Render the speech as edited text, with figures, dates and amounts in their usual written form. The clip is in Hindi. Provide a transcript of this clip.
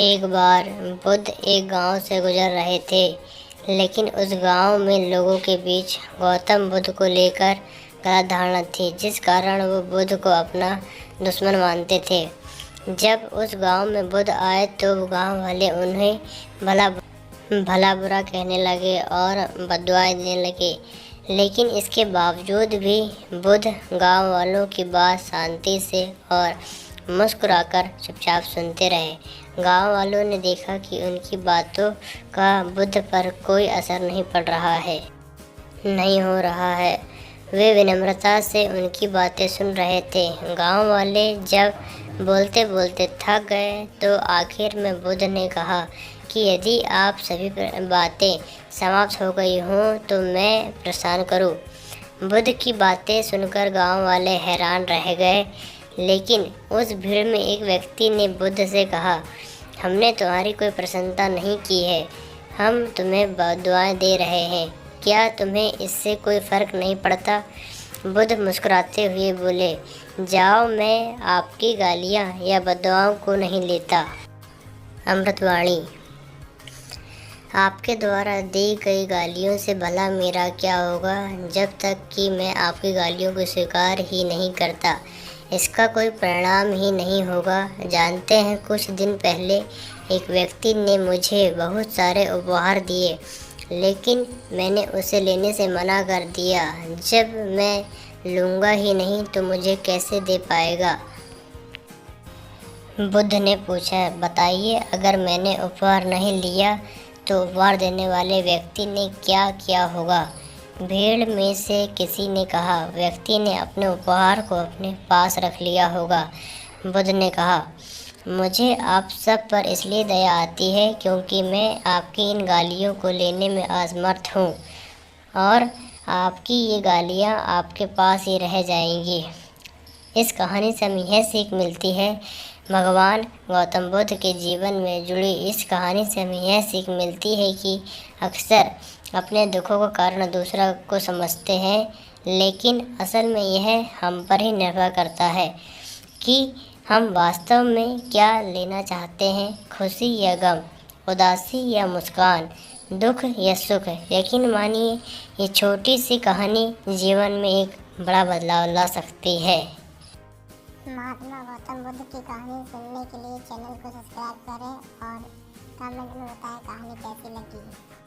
एक बार बुद्ध एक गांव से गुजर रहे थे, लेकिन उस गांव में लोगों के बीच गौतम बुद्ध को लेकर गलत धारणा थी, जिस कारण वो बुद्ध को अपना दुश्मन मानते थे। जब उस गांव में बुद्ध आए तो गांव वाले उन्हें भला भला बुरा कहने लगे और बददुआएं देने लगे, लेकिन इसके बावजूद भी बुद्ध गांव वालों की बात शांति से और मुस्कुराकर चुपचाप सुनते रहे। गांव वालों ने देखा कि उनकी बातों का बुद्ध पर कोई असर नहीं हो रहा है। वे विनम्रता से उनकी बातें सुन रहे थे। गांव वाले जब बोलते बोलते थक गए तो आखिर में बुद्ध ने कहा कि यदि आप सभी बातें समाप्त हो गई हों तो मैं प्रस्थान करूं। बुद्ध की बातें सुनकर गांव वाले हैरान रह गए, लेकिन उस भीड़ में एक व्यक्ति ने बुद्ध से कहा, हमने तुम्हारी कोई प्रशंसा नहीं की है, हम तुम्हें बद्दुआएं दे रहे हैं, क्या तुम्हें इससे कोई फ़र्क नहीं पड़ता? बुद्ध मुस्कुराते हुए बोले, जाओ, मैं आपकी गालियाँ या बद्दुआओं को नहीं लेता। अमृतवाणी। आपके द्वारा दी गई गालियों से भला मेरा क्या होगा, जब तक कि मैं आपकी गालियों को स्वीकार ही नहीं करता, इसका कोई परिणाम ही नहीं होगा। जानते हैं, कुछ दिन पहले एक व्यक्ति ने मुझे बहुत सारे उपहार दिए, लेकिन मैंने उसे लेने से मना कर दिया। जब मैं लूँगा ही नहीं तो मुझे कैसे दे पाएगा? बुद्ध ने पूछा, बताइए, अगर मैंने उपहार नहीं लिया तो उपहार देने वाले व्यक्ति ने क्या किया होगा? भीड़ में से किसी ने कहा, व्यक्ति ने अपने उपहार को अपने पास रख लिया होगा। बुद्ध ने कहा, मुझे आप सब पर इसलिए दया आती है क्योंकि मैं आपकी इन गालियों को लेने में असमर्थ हूँ और आपकी ये गालियाँ आपके पास ही रह जाएंगी। इस कहानी से हमें यह सीख मिलती है, भगवान गौतम बुद्ध के जीवन में जुड़ी इस कहानी से हमें यह सीख मिलती है कि अक्सर अपने दुखों का कारण दूसरा को समझते हैं, लेकिन असल में यह हम पर ही निर्भर करता है कि हम वास्तव में क्या लेना चाहते हैं, खुशी या गम, उदासी या मुस्कान, दुख या सुख। यकीन मानिए, ये छोटी सी कहानी जीवन में एक बड़ा बदलाव ला सकती है। महात्मा गौतम बुद्ध की कहानी सुनने के लिए चैनल को सब्सक्राइब करें और कमेंट में बताएं कहानी कैसी लगी।